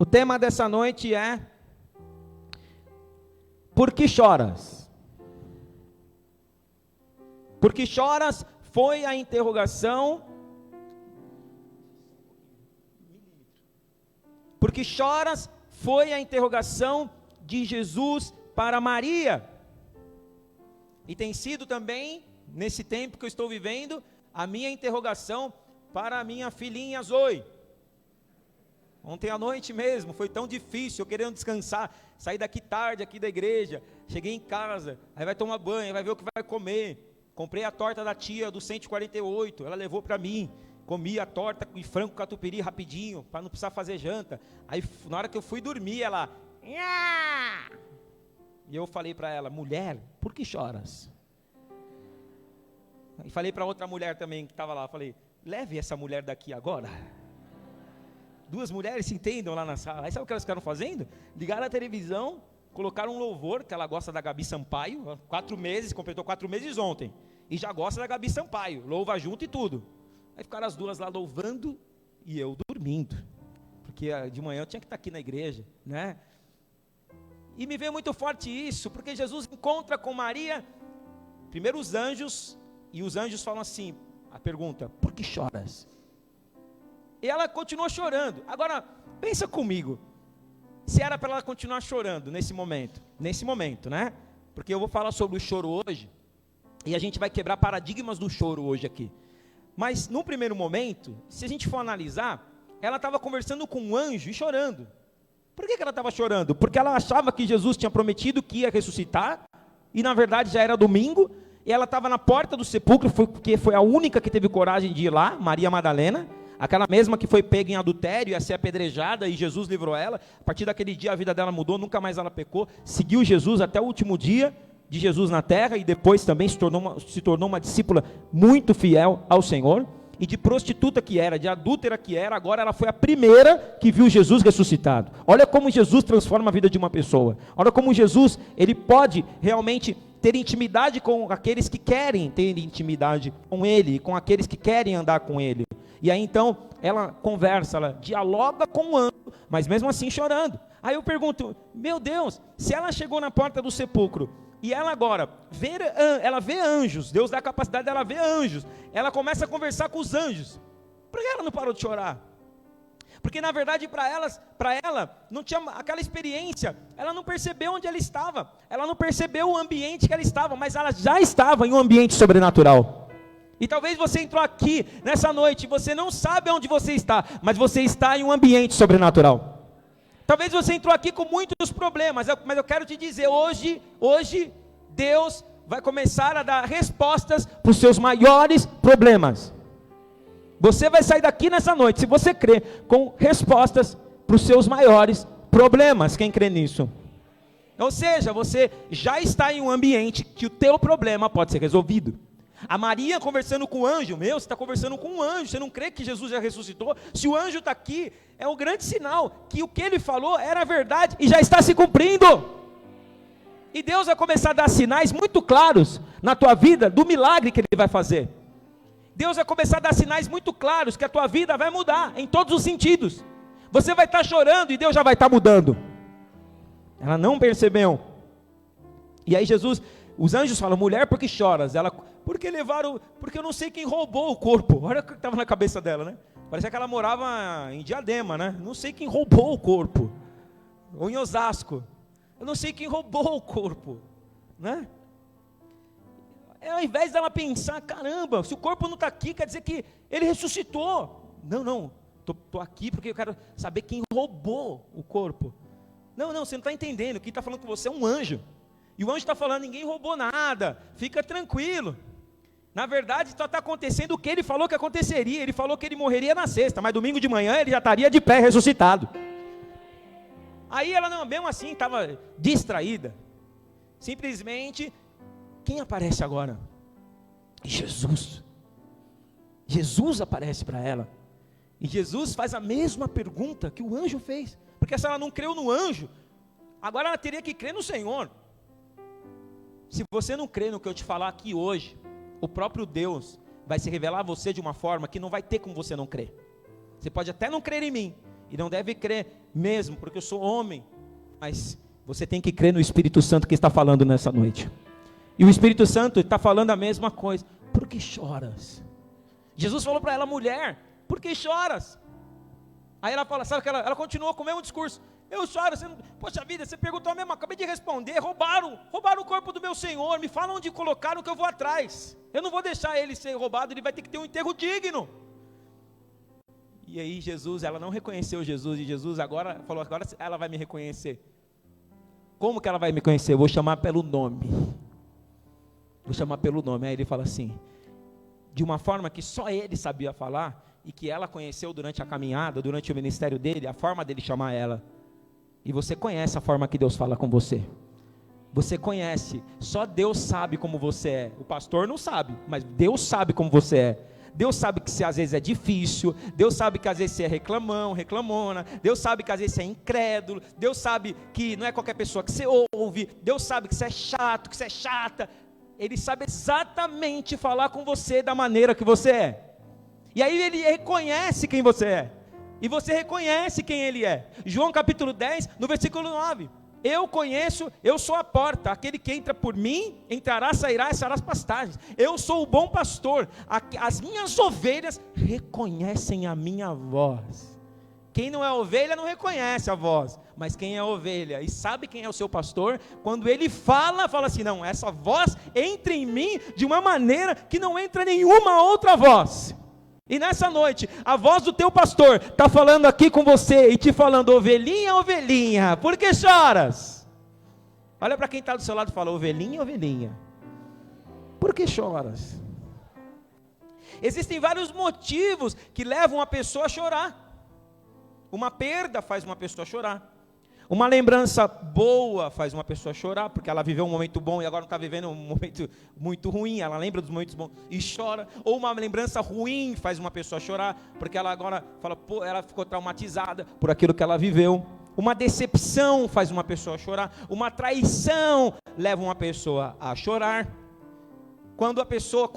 O tema dessa noite é: por que choras? Por que choras foi a interrogação. Por que choras foi a interrogação de Jesus para Maria. E tem sido também, nesse tempo que eu estou vivendo, a minha interrogação para a minha filhinha Zoe. Ontem à noite mesmo, foi tão difícil, eu querendo descansar, saí daqui tarde, aqui da igreja, cheguei em casa, aí vai tomar banho, vai ver o que vai comer. Comprei a torta da tia do 148, ela levou para mim, comi a torta com frango catupiry rapidinho, para não precisar fazer janta. Aí na hora que eu fui dormir, ela... E eu falei para ela: mulher, por que choras? E falei para outra mulher também que estava lá, falei: leve essa mulher daqui agora. Duas mulheres se entendam lá na sala. Aí sabe o que elas ficaram fazendo? Ligaram a televisão, colocaram um louvor, que ela gosta da Gabi Sampaio, 4 meses, completou 4 meses ontem, e já gosta da Gabi Sampaio, louva junto e tudo. Aí ficaram as duas lá louvando, e eu dormindo, porque de manhã eu tinha que estar aqui na igreja, né? E me veio muito forte isso, porque Jesus encontra com Maria, primeiro os anjos, e os anjos falam assim, a pergunta: por que choras? E ela continua chorando. Agora, pensa comigo, se era para ela continuar chorando nesse momento, né? Porque eu vou falar sobre o choro hoje, e a gente vai quebrar paradigmas do choro hoje aqui. Mas, num primeiro momento, se a gente for analisar, ela estava conversando com um anjo e chorando. Por que ela estava chorando? Porque ela achava que Jesus tinha prometido que ia ressuscitar, e na verdade já era domingo, e ela estava na porta do sepulcro, porque foi a única que teve coragem de ir lá, Maria Madalena, aquela mesma que foi pega em adultério, ia ser apedrejada, e Jesus livrou ela. A partir daquele dia a vida dela mudou, nunca mais ela pecou, seguiu Jesus até o último dia de Jesus na terra, e depois também se tornou uma discípula muito fiel ao Senhor. E de prostituta que era, de adúltera que era, agora ela foi a primeira que viu Jesus ressuscitado. Olha como Jesus transforma a vida de uma pessoa. Olha como Jesus, ele pode realmente ter intimidade com aqueles que querem ter intimidade com ele, com aqueles que querem andar com ele. E aí então, ela conversa, ela dialoga com o anjo, mas mesmo assim chorando. Aí eu pergunto: meu Deus, se ela chegou na porta do sepulcro, e ela agora, ela vê anjos, Deus dá a capacidade dela ver anjos, ela começa a conversar com os anjos, por que ela não parou de chorar? Porque na verdade para ela, não tinha aquela experiência, ela não percebeu onde ela estava, ela não percebeu o ambiente que ela estava, mas ela já estava em um ambiente sobrenatural. E talvez você entrou aqui, nessa noite, você não sabe onde você está, mas você está em um ambiente sobrenatural. Talvez você entrou aqui com muitos problemas, mas eu quero te dizer, hoje Deus vai começar a dar respostas para os seus maiores problemas. Você vai sair daqui nessa noite, se você crê, com respostas para os seus maiores problemas. Quem crê nisso? Ou seja, você já está em um ambiente que o teu problema pode ser resolvido. A Maria conversando com o anjo, você está conversando com um anjo, você não crê que Jesus já ressuscitou? Se o anjo está aqui, é um grande sinal que o que ele falou era verdade e já está se cumprindo. E Deus vai começar a dar sinais muito claros na tua vida do milagre que ele vai fazer. Deus vai começar a dar sinais muito claros que a tua vida vai mudar em todos os sentidos. Você vai estar chorando e Deus já vai estar mudando. Ela não percebeu. E aí os anjos falam: mulher, por que choras? Ela: porque eu não sei quem roubou o corpo. Olha o que estava na cabeça dela, né? Parecia que ela morava em Diadema, né? Não sei quem roubou o corpo. Ou em Osasco. Eu não sei quem roubou o corpo, né? Ao invés dela pensar: caramba, se o corpo não está aqui, quer dizer que ele ressuscitou. Não, estou aqui porque eu quero saber quem roubou o corpo. Não, você não está entendendo. Quem está falando com você é um anjo. E o anjo está falando: ninguém roubou nada, fica tranquilo. Na verdade só está acontecendo o que ele falou que aconteceria. Ele falou que ele morreria na sexta, mas domingo de manhã ele já estaria de pé ressuscitado. Aí ela mesmo assim estava distraída. Simplesmente, quem aparece agora? Jesus. Jesus aparece para ela. E Jesus faz a mesma pergunta que o anjo fez. Porque se ela não creu no anjo, agora ela teria que crer no Senhor. Se você não crê no que eu te falar aqui hoje, o próprio Deus vai se revelar a você de uma forma que não vai ter como você não crer. Você pode até não crer em mim, e não deve crer mesmo, porque eu sou homem, mas você tem que crer no Espírito Santo que está falando nessa noite. E o Espírito Santo está falando a mesma coisa. Por que choras? Jesus falou para ela, mulher, por que choras? Aí ela fala, sabe que ela continuou com o mesmo discurso. Eu choro, poxa vida, você perguntou mesmo, acabei de responder, roubaram o corpo do meu Senhor, me fala onde colocaram que eu vou atrás. Eu não vou deixar ele ser roubado, ele vai ter que ter um enterro digno. E aí Jesus, ela não reconheceu Jesus, e Jesus agora falou, agora ela vai me reconhecer. Como que ela vai me conhecer? Eu vou chamar pelo nome. Vou chamar pelo nome. Aí ele fala assim, de uma forma que só ele sabia falar, e que ela conheceu durante a caminhada, durante o ministério dele, a forma dele chamar ela. E você conhece a forma que Deus fala com você. Você conhece, só Deus sabe como você é. O pastor não sabe, mas Deus sabe como você é. Deus sabe que você às vezes é difícil, Deus sabe que às vezes você é reclamão, reclamona, Deus sabe que às vezes você é incrédulo, Deus sabe que não é qualquer pessoa que você ouve, Deus sabe que você é chato, que você é chata. Ele sabe exatamente falar com você da maneira que você é. E aí ele reconhece quem você é. E você reconhece quem ele é. João capítulo 10, no versículo 9. Eu conheço, eu sou a porta. Aquele que entra por mim, entrará, sairá e será as pastagens. Eu sou o bom pastor. As minhas ovelhas reconhecem a minha voz. Quem não é ovelha não reconhece a voz. Mas quem é ovelha e sabe quem é o seu pastor, quando ele fala assim, não, essa voz entra em mim de uma maneira que não entra nenhuma outra voz. E nessa noite, a voz do teu pastor está falando aqui com você e te falando, ovelhinha, ovelhinha, por que choras? Olha para quem está do seu lado e fala, ovelhinha, ovelhinha, por que choras? Existem vários motivos que levam a pessoa a chorar. Uma perda faz uma pessoa chorar. Uma lembrança boa faz uma pessoa chorar, porque ela viveu um momento bom e agora não está vivendo um momento muito ruim, ela lembra dos momentos bons e chora. Ou uma lembrança ruim faz uma pessoa chorar, porque ela agora fala, pô, ela ficou traumatizada por aquilo que ela viveu. Uma decepção faz uma pessoa chorar. Uma traição leva uma pessoa a chorar. Quando a pessoa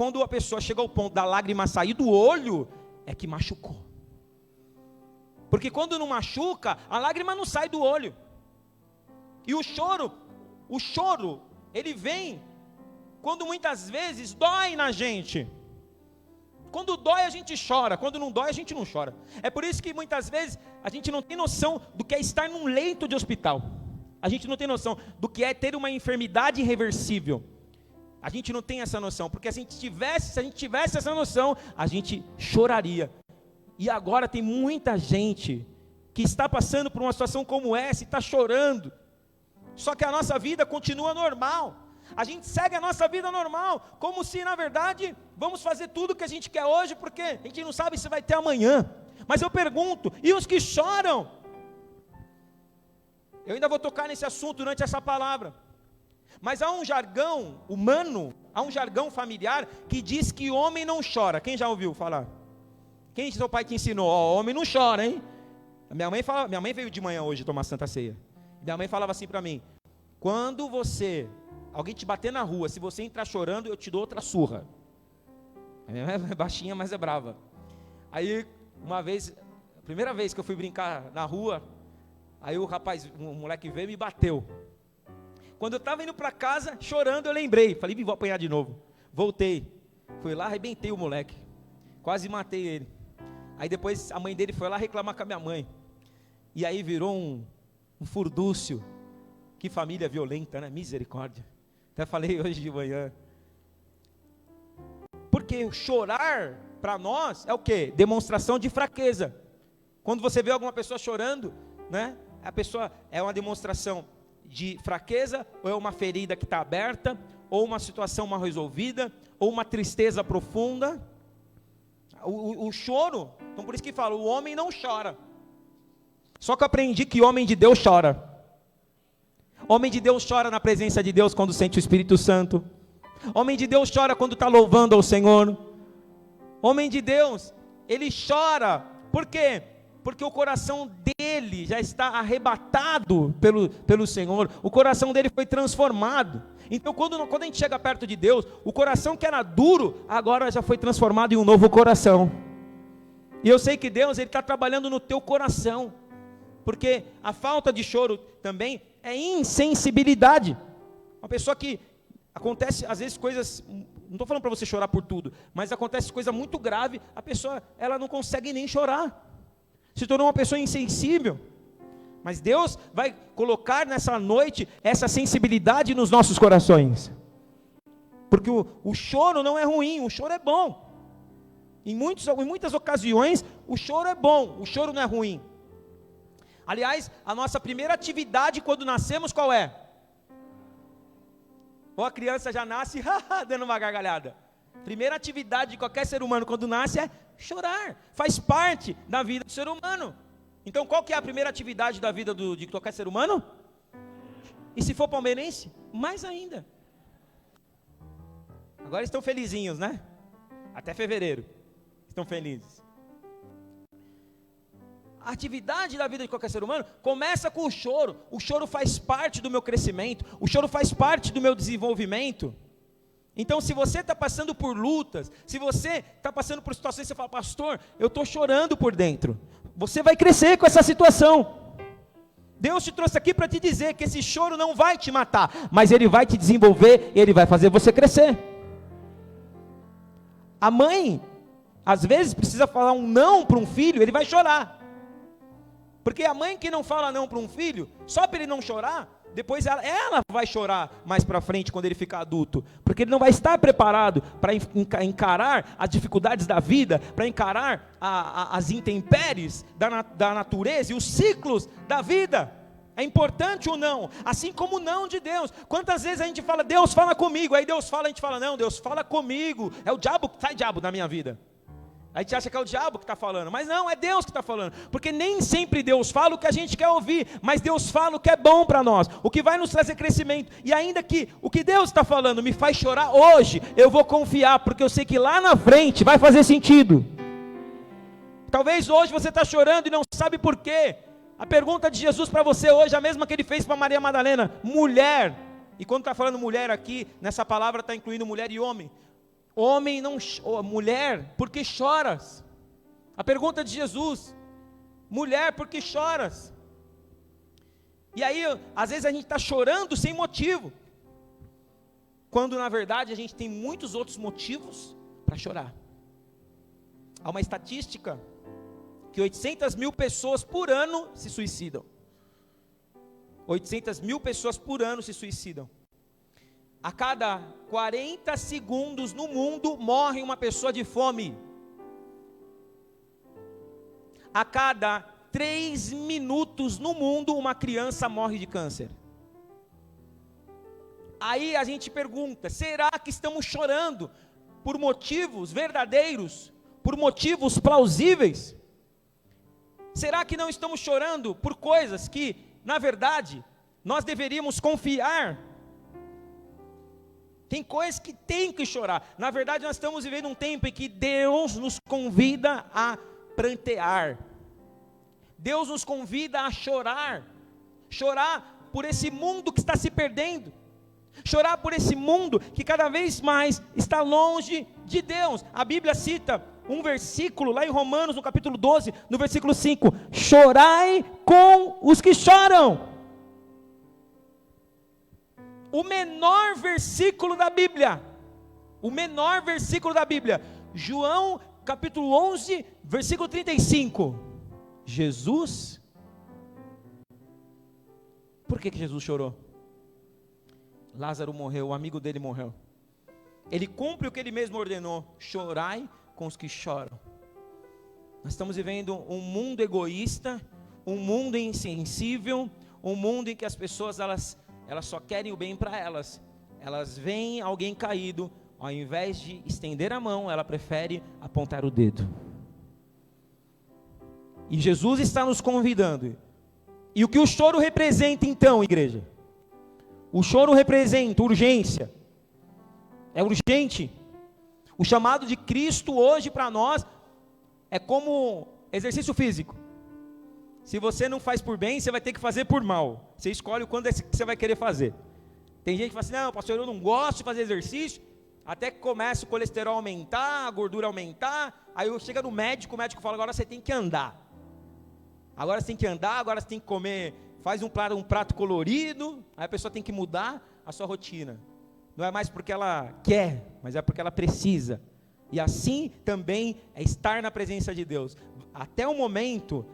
chega ao ponto da lágrima sair do olho, é que machucou. Porque quando não machuca, a lágrima não sai do olho. E o choro, ele vem quando muitas vezes dói na gente. Quando dói a gente chora, quando não dói a gente não chora. É por isso que muitas vezes a gente não tem noção do que é estar num leito de hospital. A gente não tem noção do que é ter uma enfermidade irreversível. A gente não tem essa noção, porque se a gente tivesse essa noção, a gente choraria. E agora tem muita gente que está passando por uma situação como essa e está chorando. Só que a nossa vida continua normal. A gente segue a nossa vida normal, como se na verdade vamos fazer tudo o que a gente quer hoje, porque a gente não sabe se vai ter amanhã. Mas eu pergunto, e os que choram? Eu ainda vou tocar nesse assunto durante essa palavra. Mas há um jargão humano, há um jargão familiar que diz que homem não chora. Quem já ouviu falar? Quem seu pai te ensinou? Ó, homem não chora, hein? Minha mãe veio de manhã hoje tomar Santa Ceia. Minha mãe falava assim para mim, quando alguém te bater na rua, se você entrar chorando, eu te dou outra surra. A minha mãe é baixinha, mas é brava. Aí, a primeira vez que eu fui brincar na rua, aí um moleque veio e me bateu. Quando eu estava indo para casa, chorando, eu lembrei, falei, vou apanhar de novo. Voltei, fui lá, arrebentei o moleque, quase matei ele. Aí depois a mãe dele foi lá reclamar com a minha mãe. E aí virou um furdúncio. Que família violenta, né? Misericórdia. Até falei hoje de manhã. Porque chorar para nós é o quê? Demonstração de fraqueza. Quando você vê alguma pessoa chorando, né? A pessoa é uma demonstração de fraqueza, ou é uma ferida que está aberta, ou uma situação mal resolvida, ou uma tristeza profunda. O choro, então por isso que fala, o homem não chora. Só que eu aprendi que homem de Deus chora. Homem de Deus chora na presença de Deus quando sente o Espírito Santo. Homem de Deus chora quando está louvando ao Senhor. Homem de Deus, ele chora. Por quê? Porque o coração dele já está arrebatado pelo Senhor. O coração dele foi transformado. Então quando a gente chega perto de Deus, o coração que era duro, agora já foi transformado em um novo coração. E eu sei que Deus, Ele está trabalhando no teu coração, porque a falta de choro também é insensibilidade. Uma pessoa que acontece às vezes coisas, não estou falando para você chorar por tudo, mas acontece coisa muito grave, a pessoa ela não consegue nem chorar, se tornou uma pessoa insensível. Mas Deus vai colocar nessa noite essa sensibilidade nos nossos corações, porque o choro não é ruim, o choro é bom. Em muitas ocasiões o choro é bom, o choro não é ruim. Aliás, a nossa primeira atividade quando nascemos qual é? Ou a criança já nasce dando uma gargalhada. Primeira atividade de qualquer ser humano quando nasce é chorar. Faz parte da vida do ser humano. Então qual que é a primeira atividade da vida de qualquer ser humano? E se for palmeirense, mais ainda. Agora estão felizinhos, né? Até fevereiro estão felizes. A atividade da vida de qualquer ser humano começa com o choro. O choro faz parte do meu crescimento, o choro faz parte do meu desenvolvimento. Então, se você está passando por lutas, se você está passando por situações, você fala, pastor, eu estou chorando por dentro. Você vai crescer com essa situação. Deus te trouxe aqui para te dizer que esse choro não vai te matar, mas ele vai te desenvolver, ele vai fazer você crescer. A mãe, às vezes, precisa falar um não para um filho, ele vai chorar. Porque a mãe que não fala não para um filho, só para ele não chorar, depois ela vai chorar mais para frente quando ele ficar adulto, porque ele não vai estar preparado para encarar as dificuldades da vida, para encarar as intempéries da natureza e os ciclos da vida. É importante o não, assim como o não de Deus. Quantas vezes a gente fala, Deus fala comigo, aí Deus fala, a gente fala, não, Deus fala comigo, é o diabo, sai diabo na minha vida. A gente acha que é o diabo que está falando, mas não, é Deus que está falando, porque nem sempre Deus fala o que a gente quer ouvir, mas Deus fala o que é bom para nós, o que vai nos trazer crescimento, e ainda que o que Deus está falando me faz chorar hoje, eu vou confiar, porque eu sei que lá na frente vai fazer sentido. Talvez hoje você está chorando e não sabe por quê. A pergunta de Jesus para você hoje é a mesma que ele fez para Maria Madalena, mulher, e quando está falando mulher aqui, nessa palavra está incluindo mulher e homem. Homem não, mulher, por que choras? A pergunta de Jesus, mulher, por que choras? E aí, às vezes a gente está chorando sem motivo, quando na verdade a gente tem muitos outros motivos para chorar. Há uma estatística que 800 mil pessoas por ano se suicidam. 800 mil pessoas por ano se suicidam. A cada 40 segundos no mundo morre uma pessoa de fome. A cada 3 minutos no mundo uma criança morre de câncer. Aí a gente pergunta, será que estamos chorando por motivos verdadeiros, por motivos plausíveis? Será que não estamos chorando por coisas que, na verdade, nós deveríamos confiar? Tem coisas que tem que chorar. Na verdade, nós estamos vivendo um tempo em que Deus nos convida a prantear. Deus nos convida a chorar. Chorar por esse mundo que está se perdendo. Chorar por esse mundo que cada vez mais está longe de Deus. A Bíblia cita um versículo lá em Romanos, no capítulo 12, no versículo 5. Chorai com os que choram. O menor versículo da Bíblia, João capítulo 11, versículo 35, Jesus, por que Jesus chorou? Lázaro morreu, o amigo dele morreu, ele cumpre o que ele mesmo ordenou, chorai com os que choram. Nós estamos vivendo um mundo egoísta, um mundo insensível, um mundo em que as pessoas, elas só querem o bem para elas. Elas veem alguém caído, ao invés de estender a mão, ela prefere apontar o dedo. E Jesus está nos convidando. E o que o choro representa então, igreja? O choro representa urgência. É urgente. O chamado de Cristo hoje para nós é como exercício físico. Se você não faz por bem, você vai ter que fazer por mal. Você escolhe quando é que você vai querer fazer. Tem gente que fala assim, não, pastor, eu não gosto de fazer exercício. Até que começa o colesterol a aumentar, a gordura a aumentar, aí chega no médico, o médico fala, agora você tem que andar. Agora você tem que andar, agora você tem que comer, faz um prato colorido, aí a pessoa tem que mudar a sua rotina. Não é mais porque ela quer, mas é porque ela precisa. E assim também é estar na presença de Deus. Até o momento,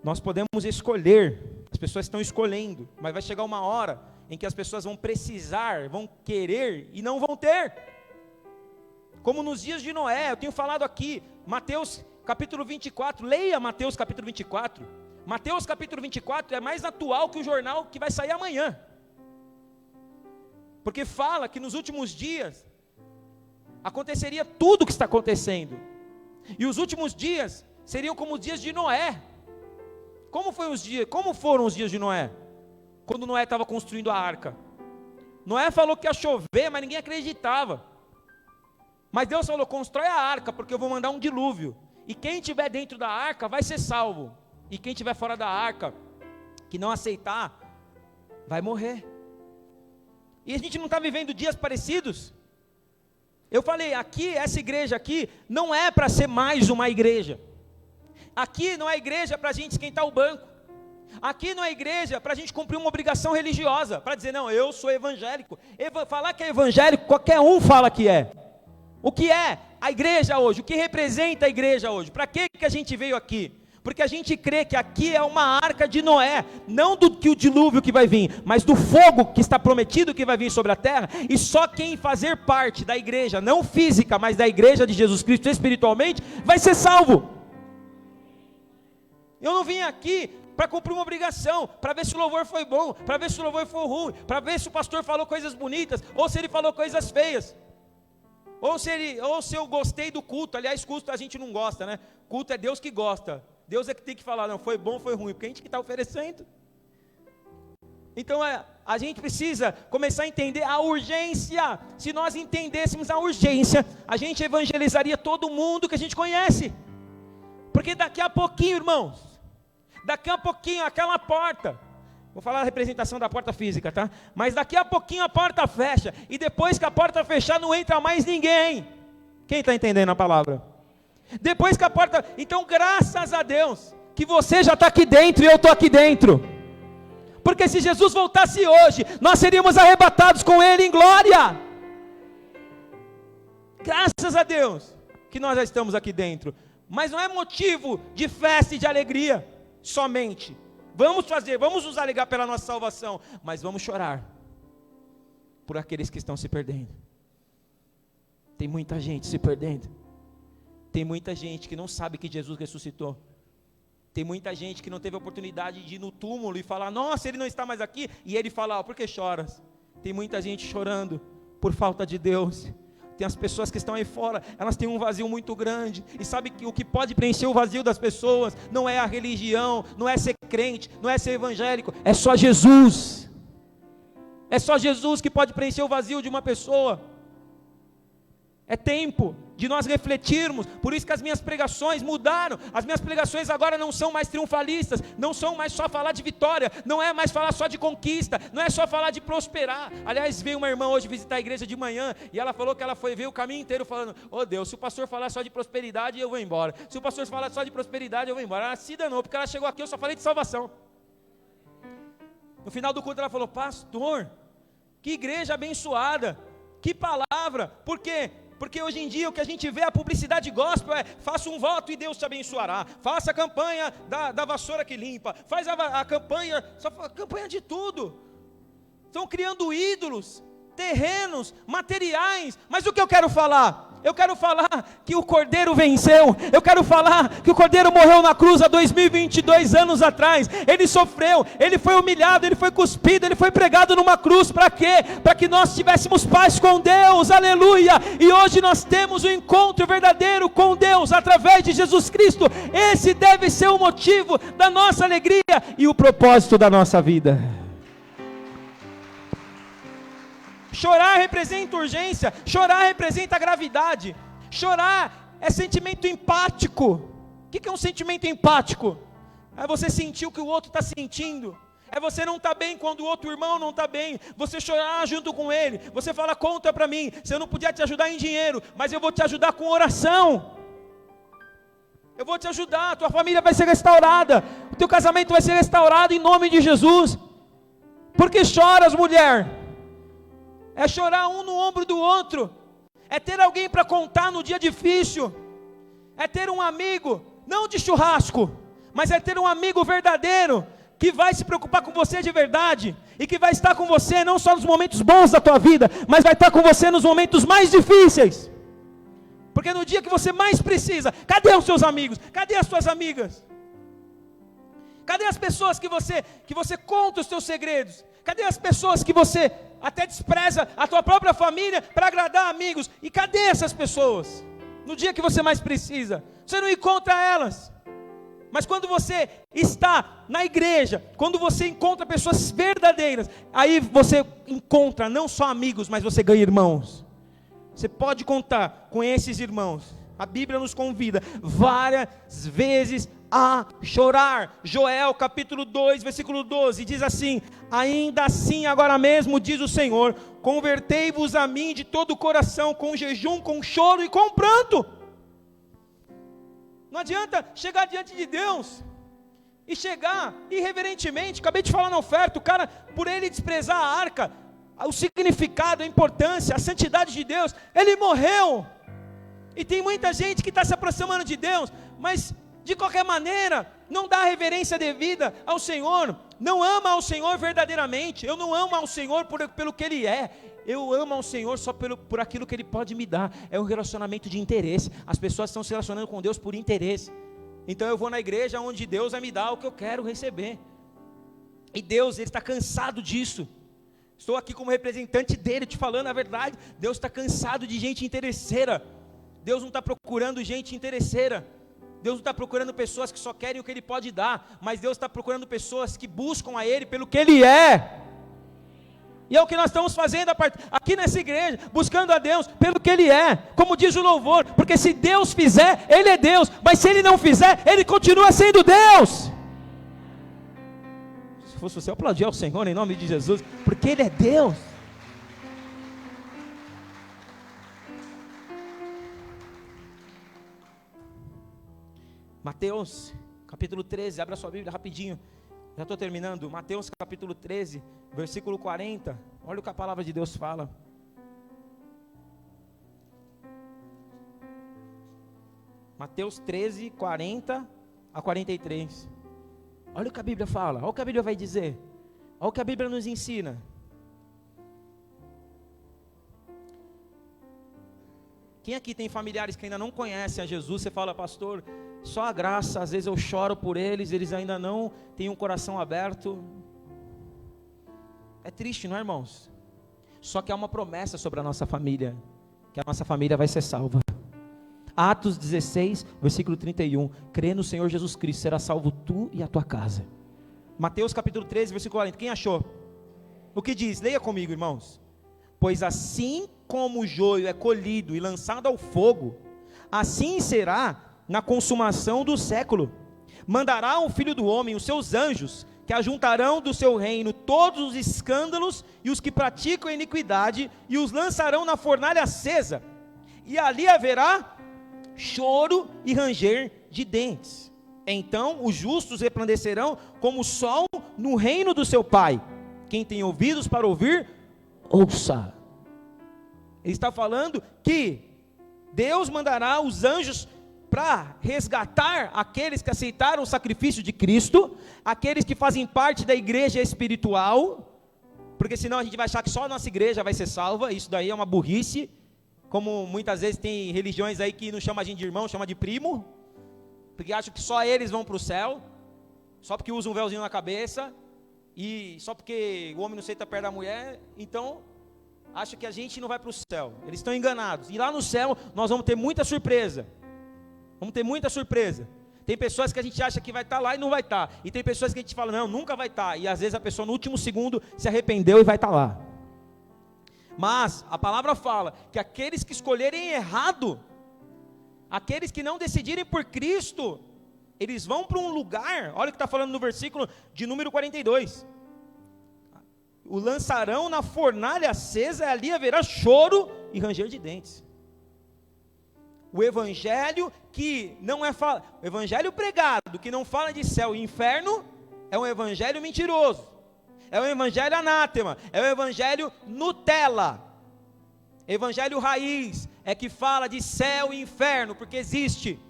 nós podemos escolher, as pessoas estão escolhendo, mas vai chegar uma hora em que as pessoas vão precisar, vão querer e não vão ter. Como nos dias de Noé, eu tenho falado aqui, Mateus capítulo 24, leia Mateus capítulo 24. Mateus capítulo 24 é mais atual que o jornal que vai sair amanhã. Porque fala que nos últimos dias aconteceria tudo o que está acontecendo. E os últimos dias seriam como os dias de Noé. Como foram os dias de Noé? Quando Noé estava construindo a arca. Noé falou que ia chover, mas ninguém acreditava. Mas Deus falou, constrói a arca, porque eu vou mandar um dilúvio. E quem estiver dentro da arca vai ser salvo. E quem estiver fora da arca, que não aceitar, vai morrer. E a gente não está vivendo dias parecidos? Eu falei, aqui, essa igreja aqui, não é para ser mais uma igreja. Aqui não é igreja para a gente esquentar o banco. Aqui não é igreja para a gente cumprir uma obrigação religiosa, para dizer, não, eu sou evangélico. Falar que é evangélico, qualquer um fala que é. O que é a igreja hoje? O que representa a igreja hoje? Para que a gente veio aqui? Porque a gente crê que aqui é uma arca de Noé, não do que o dilúvio que vai vir, mas do fogo que está prometido que vai vir sobre a terra, e só quem fazer parte da igreja, não física, mas da igreja de Jesus Cristo espiritualmente, vai ser salvo. Eu não vim aqui para cumprir uma obrigação, para ver se o louvor foi bom, para ver se o louvor foi ruim, para ver se o pastor falou coisas bonitas, ou se ele falou coisas feias, ou se eu gostei do culto. Aliás, culto a gente não gosta, né? Culto é Deus que gosta. Deus é que tem que falar, não, foi bom, foi ruim, porque a gente que está oferecendo. Então a gente precisa começar a entender a urgência. Se nós entendêssemos a urgência, a gente evangelizaria todo mundo que a gente conhece. Porque daqui a pouquinho, irmãos, daqui a pouquinho aquela porta, vou falar a representação da porta física, tá? Mas daqui a pouquinho a porta fecha, e depois que a porta fechar não entra mais ninguém. Quem está entendendo a palavra? Depois que a porta, então graças a Deus, que você já está aqui dentro e eu estou aqui dentro, porque se Jesus voltasse hoje, nós seríamos arrebatados com Ele em glória. Graças a Deus, que nós já estamos aqui dentro, mas não é motivo de festa e de alegria, somente, vamos nos alegrar pela nossa salvação, mas vamos chorar, por aqueles que estão se perdendo. Tem muita gente se perdendo. Tem muita gente que não sabe que Jesus ressuscitou. Tem muita gente que não teve a oportunidade de ir no túmulo e falar, nossa, ele não está mais aqui. E ele fala, por que choras? Tem muita gente chorando por falta de Deus. Tem as pessoas que estão aí fora, elas têm um vazio muito grande. E sabe que o que pode preencher o vazio das pessoas não é a religião, não é ser crente, não é ser evangélico, é só Jesus. É só Jesus que pode preencher o vazio de uma pessoa. É tempo de nós refletirmos. Por isso que as minhas pregações mudaram. As minhas pregações agora não são mais triunfalistas, não são mais só falar de vitória, não é mais falar só de conquista, não é só falar de prosperar. Aliás, veio uma irmã hoje visitar a igreja de manhã, e ela falou que ela veio o caminho inteiro falando, Deus, se o pastor falar só de prosperidade, eu vou embora. Se o pastor falar só de prosperidade, eu vou embora. Ela se danou, porque ela chegou aqui, eu só falei de salvação. No final do culto ela falou, pastor, que igreja abençoada, que palavra. Por quê? Porque hoje em dia o que a gente vê, a publicidade gospel é, faça um voto e Deus te abençoará, faça a campanha da vassoura que limpa, faz a campanha, campanha de tudo. Estão criando ídolos, terrenos, materiais. Mas o que eu quero falar? Eu quero falar que o Cordeiro venceu. Eu quero falar que o Cordeiro morreu na cruz há 2022 anos atrás. Ele sofreu, ele foi humilhado, ele foi cuspido, ele foi pregado numa cruz. Para quê? Para que nós tivéssemos paz com Deus, aleluia. E hoje nós temos um encontro verdadeiro com Deus através de Jesus Cristo. Esse deve ser o motivo da nossa alegria e o propósito da nossa vida. Chorar representa urgência, chorar representa gravidade, chorar é sentimento empático. O que é um sentimento empático? É você sentir o que o outro está sentindo, É você não estar bem quando o outro irmão não está bem, você chorar junto com ele, você fala, conta para mim, se eu não puder te ajudar em dinheiro, mas eu vou te ajudar com oração, eu vou te ajudar, a tua família vai ser restaurada, o teu casamento vai ser restaurado em nome de Jesus. Por que choras, mulher? É chorar um no ombro do outro, é ter alguém para contar no dia difícil, é ter um amigo, não de churrasco, mas é ter um amigo verdadeiro, que vai se preocupar com você de verdade, e que vai estar com você não só nos momentos bons da tua vida, mas vai estar com você nos momentos mais difíceis, porque no dia que você mais precisa, cadê os seus amigos? Cadê as suas amigas? Cadê as pessoas que você conta os seus segredos? Cadê as pessoas que você até despreza a tua própria família para agradar amigos? E cadê essas pessoas? No dia que você mais precisa, você não encontra elas. Mas quando você está na igreja, quando você encontra pessoas verdadeiras, aí você encontra não só amigos, mas você ganha irmãos. Você pode contar com esses irmãos. A Bíblia nos convida várias vezes a chorar. Joel capítulo 2, versículo 12, diz assim: ainda assim agora mesmo, diz o Senhor, convertei-vos a mim de todo o coração, com jejum, com choro e com pranto. Não adianta chegar diante de Deus e chegar irreverentemente. Acabei de falar na oferta, o cara, por ele desprezar a arca, o significado, a importância, a santidade de Deus, ele morreu. E tem muita gente que está se aproximando de Deus, mas de qualquer maneira não dá a reverência devida ao Senhor, não ama ao Senhor verdadeiramente. Eu não amo ao Senhor pelo que Ele é, eu amo ao Senhor só por aquilo que Ele pode me dar. É um relacionamento de interesse. As pessoas estão se relacionando com Deus por interesse. Então eu vou na igreja onde Deus vai me dar o que eu quero receber, e Deus, Ele está cansado disso. Estou aqui como representante dEle, te falando a verdade. Deus está cansado de gente interesseira. Deus não está procurando gente interesseira. Deus não está procurando pessoas que só querem o que Ele pode dar, mas Deus está procurando pessoas que buscam a Ele pelo que Ele é. E é o que nós estamos fazendo aqui nessa igreja, buscando a Deus pelo que Ele é, como diz o louvor, porque se Deus fizer, Ele é Deus, mas se Ele não fizer, Ele continua sendo Deus. Se fosse você, aplaudir ao Senhor em nome de Jesus, porque Ele é Deus. Mateus capítulo 13, abra sua Bíblia rapidinho, já estou terminando. Mateus capítulo 13, versículo 40, olha o que a palavra de Deus fala. Mateus 13, 40 a 43, olha o que a Bíblia fala, olha o que a Bíblia vai dizer, olha o que a Bíblia nos ensina. Quem aqui tem familiares que ainda não conhecem a Jesus? Você fala, pastor, só a graça, às vezes eu choro por eles, eles ainda não têm um coração aberto. É triste, não é, irmãos? Só que há uma promessa sobre a nossa família, que a nossa família vai ser salva. Atos 16, versículo 31, crê no Senhor Jesus Cristo, será salvo tu e a tua casa. Mateus capítulo 13, versículo 40, quem achou? O que diz? Leia comigo, irmãos. Pois assim como o joio é colhido e lançado ao fogo, assim será na consumação do século. Mandará o Filho do Homem os seus anjos, que ajuntarão do seu reino todos os escândalos e os que praticam a iniquidade, e os lançarão na fornalha acesa, e ali haverá choro e ranger de dentes. Então os justos resplandecerão como o sol no reino do seu Pai. Quem tem ouvidos para ouvir, ouça. Ele está falando que Deus mandará os anjos para resgatar aqueles que aceitaram o sacrifício de Cristo, aqueles que fazem parte da igreja espiritual, porque senão a gente vai achar que só a nossa igreja vai ser salva. Isso daí é uma burrice, como muitas vezes tem religiões aí que não chama a gente de irmão, chama de primo, porque acham que só eles vão para o céu, só porque usam um véuzinho na cabeça, e só porque o homem não senta perto da mulher, então acham que a gente não vai para o céu. Eles estão enganados, e lá no céu nós vamos ter muita surpresa. Vamos ter muita surpresa. Tem pessoas que a gente acha que vai estar lá e não vai estar. E tem pessoas que a gente fala, não, nunca vai estar. E às vezes a pessoa no último segundo se arrependeu e vai estar lá. Mas a palavra fala que aqueles que escolherem errado, aqueles que não decidirem por Cristo, eles vão para um lugar, olha o que está falando no versículo de número 42. o lançarão na fornalha acesa, e ali haverá choro e ranger de dentes. O evangelho que não é o evangelho pregado, que não fala de céu e inferno, é um evangelho mentiroso, é um evangelho anátema, é um evangelho Nutella. Evangelho raiz é que fala de céu e inferno, porque existe.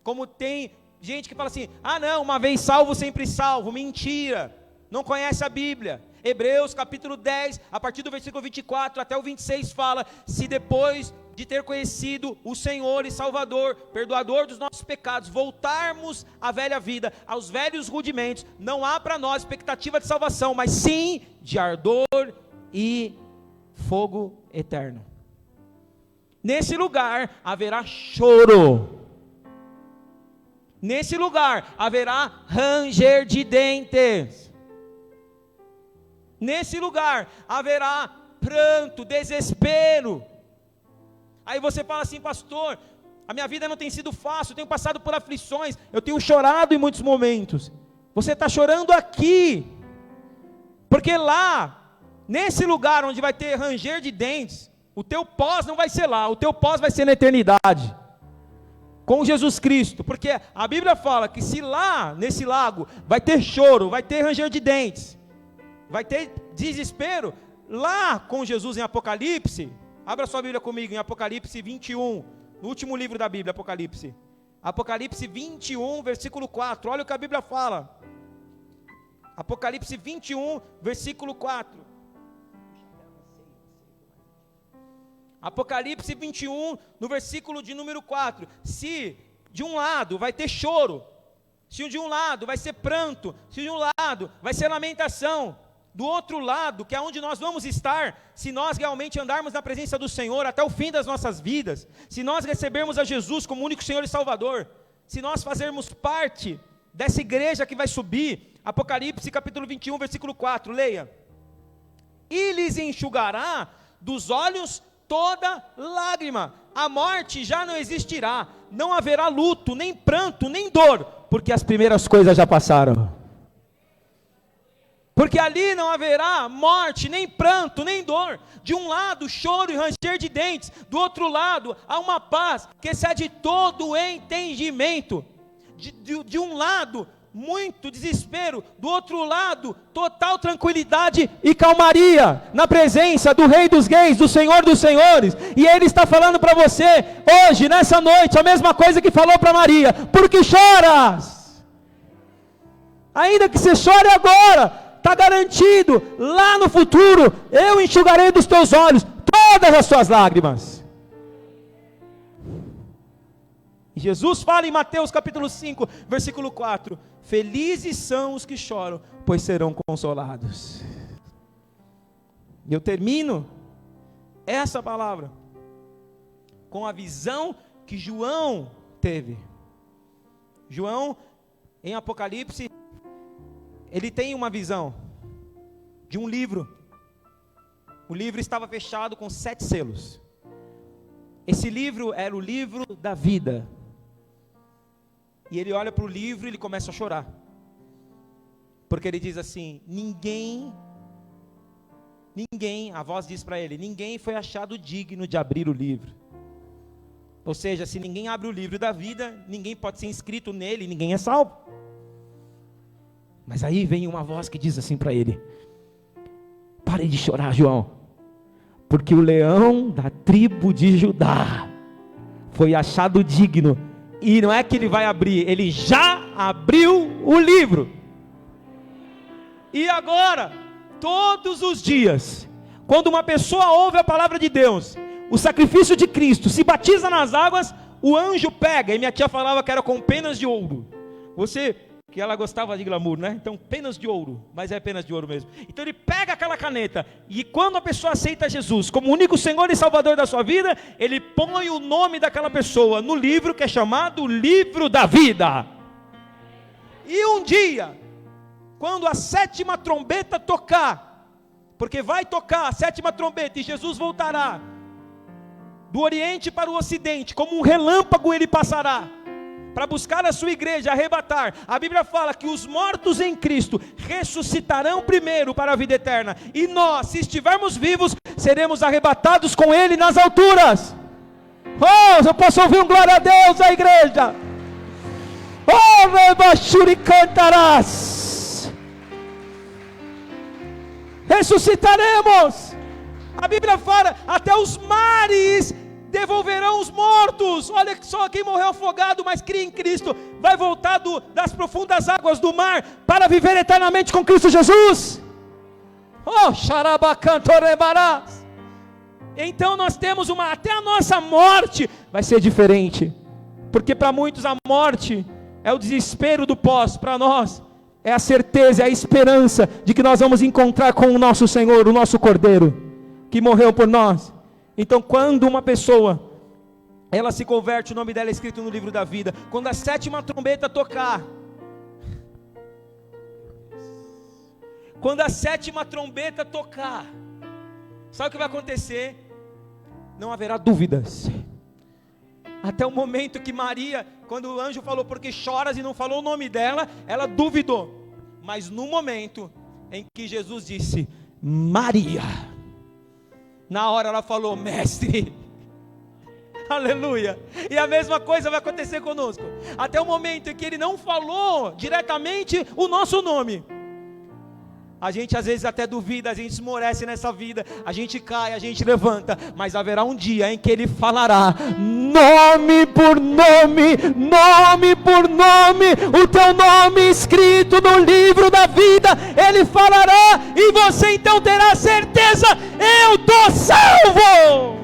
Como tem gente que fala assim: ah não, uma vez salvo, sempre salvo. Mentira, não conhece a Bíblia. Hebreus capítulo 10, a partir do versículo 24 até o 26 fala: se depois de ter conhecido o Senhor e Salvador, perdoador dos nossos pecados, voltarmos à velha vida, aos velhos rudimentos, não há para nós expectativa de salvação, mas sim de ardor e fogo eterno. Nesse lugar haverá choro, nesse lugar haverá ranger de dentes, nesse lugar haverá pranto, desespero. Aí você fala assim: pastor, a minha vida não tem sido fácil, eu tenho passado por aflições, eu tenho chorado em muitos momentos. Você está chorando aqui, porque lá, nesse lugar onde vai ter ranger de dentes, o teu pós não vai ser lá, o teu pós vai ser na eternidade, com Jesus Cristo. Porque a Bíblia fala que se lá, nesse lago, vai ter choro, vai ter ranger de dentes, vai ter desespero, lá com Jesus em Apocalipse. Abra sua Bíblia comigo em Apocalipse 21, no último livro da Bíblia, Apocalipse. Apocalipse 21, versículo 4, olha o que a Bíblia fala. Apocalipse 21, versículo 4. Apocalipse 21, no versículo de número 4. Se de um lado vai ter choro, se de um lado vai ser pranto, se de um lado vai ser lamentação, do outro lado, que é onde nós vamos estar, se nós realmente andarmos na presença do Senhor até o fim das nossas vidas, se nós recebermos a Jesus como único Senhor e Salvador, se nós fazermos parte dessa igreja que vai subir, Apocalipse capítulo 21, versículo 4, leia: e lhes enxugará dos olhos toda lágrima, a morte já não existirá, não haverá luto, nem pranto, nem dor, porque as primeiras coisas já passaram. Porque ali não haverá morte, nem pranto, nem dor. De um lado, choro e ranger de dentes. Do outro lado, há uma paz que excede todo o entendimento. De um lado, muito desespero. Do outro lado, total tranquilidade e calmaria. Na presença do Rei dos Reis, do Senhor dos Senhores. E Ele está falando para você, hoje, nessa noite, a mesma coisa que falou para Maria. Por que choras? Ainda que você chore agora, está garantido, lá no futuro, eu enxugarei dos teus olhos todas as suas lágrimas. E Jesus fala em Mateus capítulo 5, versículo 4, felizes são os que choram, pois serão consolados. E eu termino essa palavra com a visão que João teve. João, em Apocalipse, ele tem uma visão de um livro. O livro estava fechado com 7 selos. Esse livro era o livro da vida. E ele olha para o livro e ele começa a chorar. Porque ele diz assim: ninguém, a voz diz para ele, ninguém foi achado digno de abrir o livro. Ou seja, se ninguém abre o livro da vida, ninguém pode ser inscrito nele, ninguém é salvo. Mas aí vem uma voz que diz assim para ele: pare de chorar, João, porque o leão da tribo de Judá foi achado digno, e não é que ele vai abrir, ele já abriu o livro. E agora, todos os dias, quando uma pessoa ouve a palavra de Deus, o sacrifício de Cristo, se batiza nas águas, o anjo pega, e minha tia falava que era com penas de ouro. Que ela gostava de glamour, né? Então, penas de ouro, mas é penas de ouro mesmo. Então ele pega aquela caneta, e quando a pessoa aceita Jesus como único Senhor e Salvador da sua vida, ele põe o nome daquela pessoa no livro que é chamado Livro da Vida. E um dia, quando a 7ª trombeta tocar, porque vai tocar a 7ª trombeta e Jesus voltará, do Oriente para o Ocidente, como um relâmpago ele passará. para buscar a sua igreja, arrebatar, a Bíblia fala que os mortos em Cristo ressuscitarão primeiro para a vida eterna, e nós, se estivermos vivos, seremos arrebatados com Ele nas alturas. Oh, eu posso ouvir um glória a Deus, a igreja. Oh, rebachuri cantarás. Ressuscitaremos. A Bíblia fala, até os mares devolverão os mortos. Olha só, quem morreu afogado, mas cria em Cristo, vai voltar das profundas águas do mar, para viver eternamente com Cristo Jesus. Oh, xarabacantorebarás. Então nós temos até a nossa morte vai ser diferente, porque para muitos a morte é o desespero do pós, para nós é a certeza, é a esperança de que nós vamos encontrar com o nosso Senhor, o nosso Cordeiro, que morreu por nós. Então quando uma pessoa, ela se converte, o nome dela é escrito no livro da vida. Quando a 7ª trombeta tocar, quando a 7ª trombeta tocar, sabe o que vai acontecer? Não haverá dúvidas. Até o momento que Maria, quando o anjo falou, porque choras, e não falou o nome dela, ela duvidou. Mas no momento em que Jesus disse, Maria, na hora ela falou, mestre. Aleluia. E a mesma coisa vai acontecer conosco. Até o momento em que ele não falou diretamente o nosso nome, a gente às vezes até duvida, a gente esmorece nessa vida, a gente cai, a gente levanta, mas haverá um dia em que ele falará, nome por nome, nome por nome, o teu nome escrito no livro da vida, ele falará, e você então terá certeza, eu estou salvo.